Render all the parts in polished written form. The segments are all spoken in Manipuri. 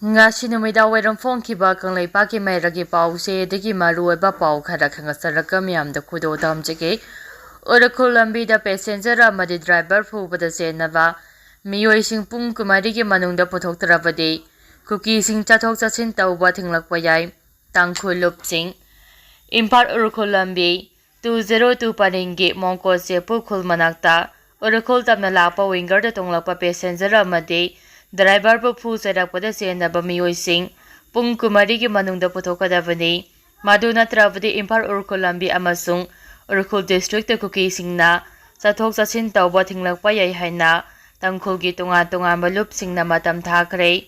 Ngasi numida wairam phongkiba kanglaipa ki mairagi pause degi marueba pau khara khangasaraka miyamda khudo damjege Urkhul lambida passenger amadi driver phubada senaba Miyoising pung kumarigi manungda puthoktarabadi Kuki sing chathok chatsin touba thinglakpa yai Naga Lup sing Impar Urkhul lambi 202 paringi mongko sepu khul manakta Urkhul tamna lapa winger da tonglakpa passenger amadi driver bu phu serakpada senaba Miyoising pung kumarigi manungda puthokadabani madu natrabadi Impar Urkhul lambi amasung Urkhul district da Kuki singna chathok chatsin touba thinglakpa yai haina tangkhulgi tonga lup singna matam thakre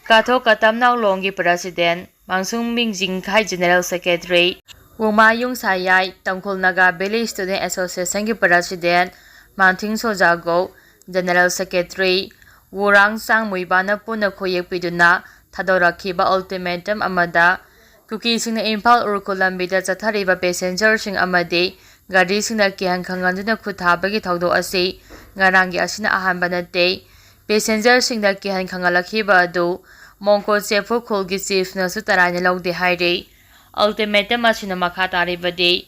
kathok katam longi president mangsung mingjing khai general secretary Wumayung sayai tangkhul naga Valley student association ki president pumthing sojago general secretary Wurang sang muibana puna khoyek piduna thadorakhiba ultimatum amada Kuki singna Impal Urkhul lambida chathariba passenger sing amadi gari singna kihan khanganduna khuthabagi thawdo asi ngarangi asina ahanba nate passenger singda kihan khangalakhiba adu mongko sefu khulgi chief na su tarani lawde haire ultimatum asina makha taribadi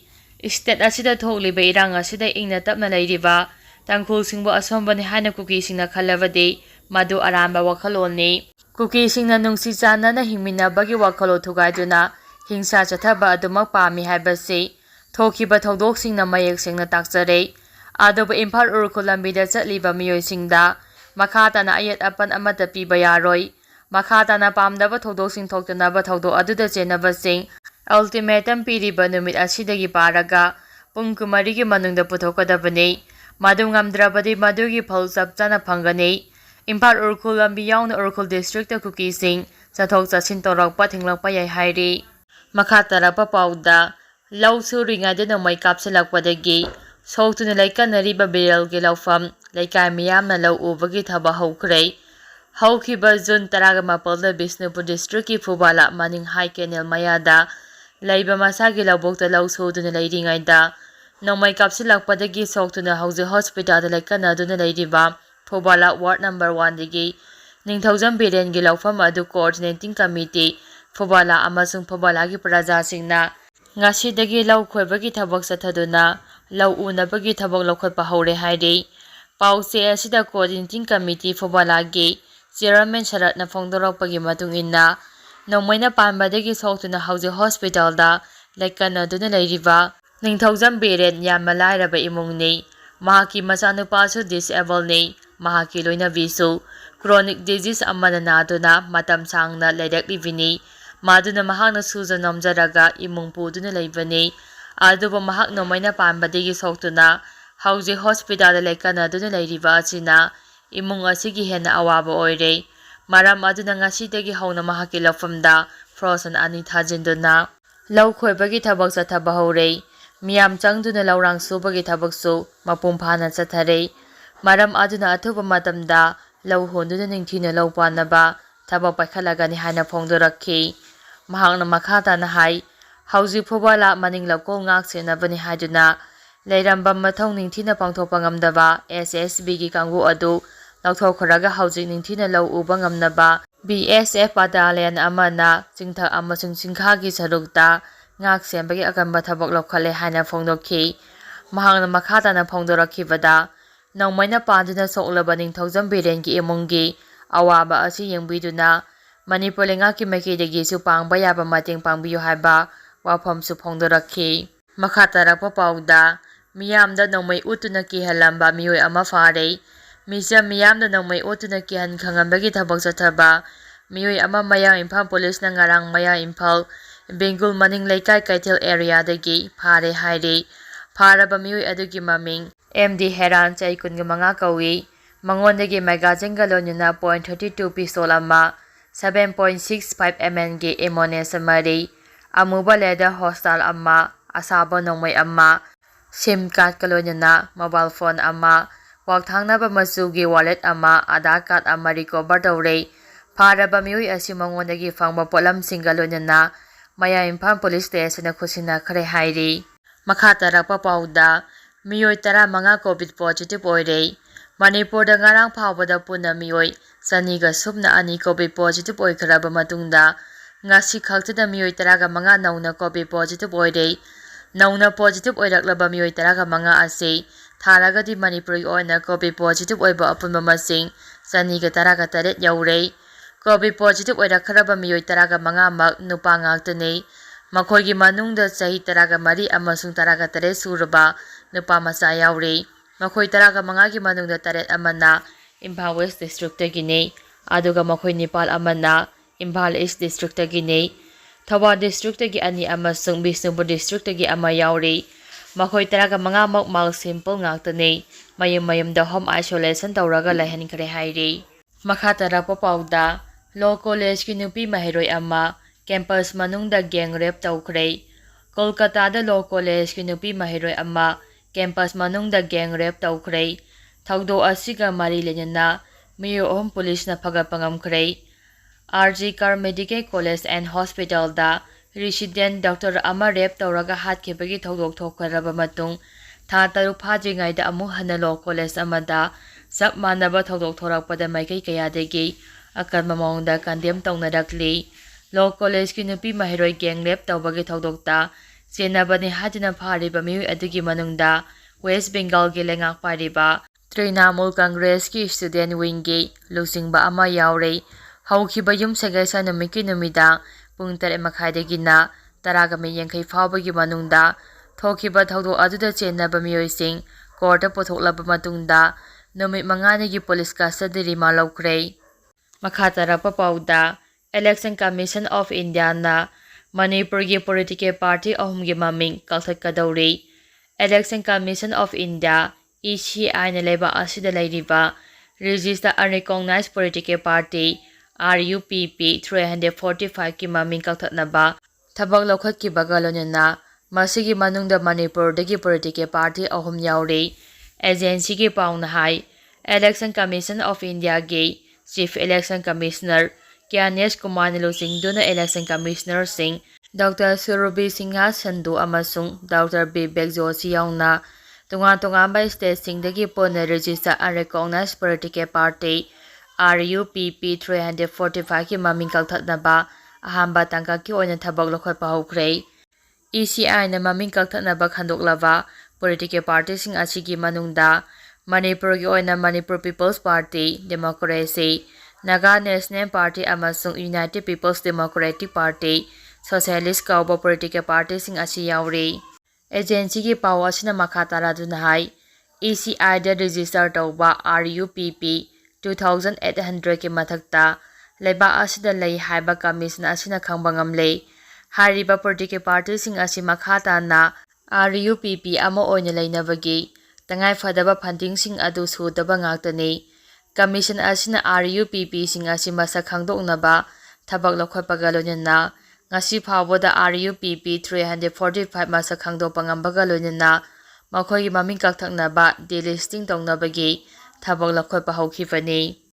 state asida thokliba irang asida ingna tapna leiriba tangkhul singbo asombani haina Kuki singna khalabadi madu aramba wakhaloni Kuki singna nungsi chana na hingminabagi wakhalo thugaiduna hingsa chathaba adumak pami haibasi thokiba thodok singna mayek singna takjare adoba Impal Urkhul lambida chatliba Miyoisingda makhatana ayat apan amata piba yaroi makhatana pamdaba thodok sing thoktanaba thodok aduda chenaba sing ultimatum piriba numit asidagi paraga pung kumarigi manungda puthokadabani madu ngamdrabadi madugi phal chap chana phangani Impal Urkhul lambi yauna Urkhul district da Kuki sing chathok chatsin torakpa thinglakpa yai hairi makhatarapa pauda lau suringa de nomai kapsilakpadagi soktuna laikanariba biralgi laufam laikai miyamna lau ubagi thaba hokre haukiba June 18 da Bisnupur district ki Phubala maning high canal mayada laiba masagi laubokta lau suduna lairingaida nomai kapsilakpadagi soktuna hauji hospital da laikanaduna lairiba Phubala ward number 1 digi ningthaujam birengi laufam adu coordinating committee Phubala amasung Phubala gi praja singna ngasidagi lau khoibagi thabak sathaduna lau unabagi thabak lokhatpa hore haire pause asida coordinating committee Phubala gi chairman Sharatna phongdorakpagi matungina nomaina panbadagi soktuna hauji hospital da laikanaduna lairiba ningthaujam biren yamalairaba imungni mahaki machanupasu disable ni mahaki loina visu chronic disease amana naduna matam sangna laidaklibini maduna mahakna suja nomjaraga imung puduna leibani aduba mahak nomaina panbadagi soktuna hauji hospital laikanaduna leiriba achina imung asigi hena awaba oire maram aduna ngasidagi hauna mahaki lafamda frozen ani thajinduna lau khoibagi thabak chathaba hore miyam changduna laurang subagi thabaksu mapum phana chathare maram aduna athuba matamda lau honduna ningthina lau panaba thabak paikhalagani hana phongdorakhi mahakna makhatana hai hauji Phubala maning lakol ngak senabani haiduna leiramba mathong ningthina pangthokpa ngamdaba SSB gi kanggu adu lauthokharaga hauji ningthina lau uba ngamnaba BSF battalion amana chingthak amasung chingkha gi sarukta ngak sembagi akamba thabak lokhale haina phongdokhi mahakna makhatana phongdorakhibada nongmaina panduna soklaba ningthaujam birengi emungi awaba asi yengbiduna Manipur lengaki maikidagi su pangba yaba mateng pangbiyu haiba wafam su phongdorakhi makhatarapa pauda miyamda nongmai utuna kihalamba miyoi ama fare misam miyamda nongmai utuna kihan khangambagi thabak chathaba miyoi ama maya Imphal police na ngarang maya Imphal Bengal maning laikai Kaithel area dagi phare haire pharaba miyoi adugi maming MD Heran chai 15 kawi mangondagi magazine galonuna .32 pistol ama 7.65 ml gi ammunition mari amuba leather hostel ama asaba nongmai ama sim card kalonuna mobile phone ama wakthangnaba machugi wallet ama Aadhaar card ama recover tawre pharaba miyoi asi mangondagi phangba polam singalonuna maya Imphal police station khusina khare hairi makhatarapa pauda Miyoi 15 COVID positive oire Manipurda ngarang phawbada punna miyoi chaniga subna ani COVID positive oikhraba matungda ngasi khaktada miyoi 15 nauna COVID positive oire nauna positive oiraklaba miyoi 15 ase tharagadi Manipuri oina COVID positive oiba apunba masing chaniga 18 yaure COVID positive oirakhraba miyoi 15 mak nupa ngaktane makhoigi manungda chahi 13 amasung 18 suraba nupa macha yaure makhoi 15 gi manungda 8 amana Imphal West District tagine aduga makhoi Nepal amana Imphal East District tagine Touba District tagi ani amasung Bisnupur District tagi ama yaure makhoi 15 mak mal simple ngaktane mayam da home isolation tawraga laihankhre haire makha tarapa pauda law college ki nupi mahiroi ama campus manungda gang rape tawkhre Kolkata da law college ki nupi mahiroi ama campus manungda gang rape tawkhre thawdo asiga mari lenana miyo police na phagapangamkhre RG Kar Medical College and Hospital da resident Dr. Ama rape tawraga hatkebagi thawdok thokharaba matung tha taruk phajingai da amu hana law college amada sab manaba thawdok thorakpada maikai kayadegi akan mamongda condemn tawnarakli law college ki nupi mahiroi gang rape tawbagi thawdokta senabani hajina phariba miyu adugi manungda West Bengal gi lengak pariba Trinamool Congress ki student wing gi lusingba ama yaure haukiba yum segaisa numiki numida pung 3:30 na taragami yangkai phawbagi manungda thokiba thawdo aduda chenaba Miyoising court pothoklaba matungda numit 5 gi police custody ma lawkhre makha tarapa pauda Election Commission of India na Manipur gi political party ahum gi maming kalthakadauri Election Commission of India ECI na leba asida lairiba register unrecognized political party RUPP 345 ki maming kalthatnaba thabak lokhatki bagalonena masigi manungda Manipur dagi political party ahum yaure agency gi pauna hai Election Commission of India gi Chief Election Commissioner Kyanesh Kumar Nilusing duna Election Commissioner Singh Dr. Surabhi Singha Sandhu amasung Dr. Vivek Joshi yauna tunga-tungamba state singdagi pona register unrecognized political party RUPP 345 ki maming kalthatnaba ahamba tangka ki oina thabak lokhatpa hokhrei ECI na maming kalthatnaba khandoklaba political party sing asigi manungda Manipur gi oina Manipur People's Party Democracy Naga National Party amasung United People's Democratic Party Socialist kauba political party sing asi yaure agency gi paw asina makha taraduna hai ECI da register tawba RUPP 2800 ki mathakta leba asida lei haiba commission asina khangba ngamle hariba political party sing asi makha ta na RUPP ama oina leinabagi tangai fadaba funding sing adu sudaba ngaktane commission asina RUPP sing asi masa khangdoknaba thabak lokhatpaga loinana ngasi phawboda RUPP 345 masa khangdokpa ngambaga loinana makhoi maming kakthaknaba delisting tongnabagi thabak lokhatpa haukhibani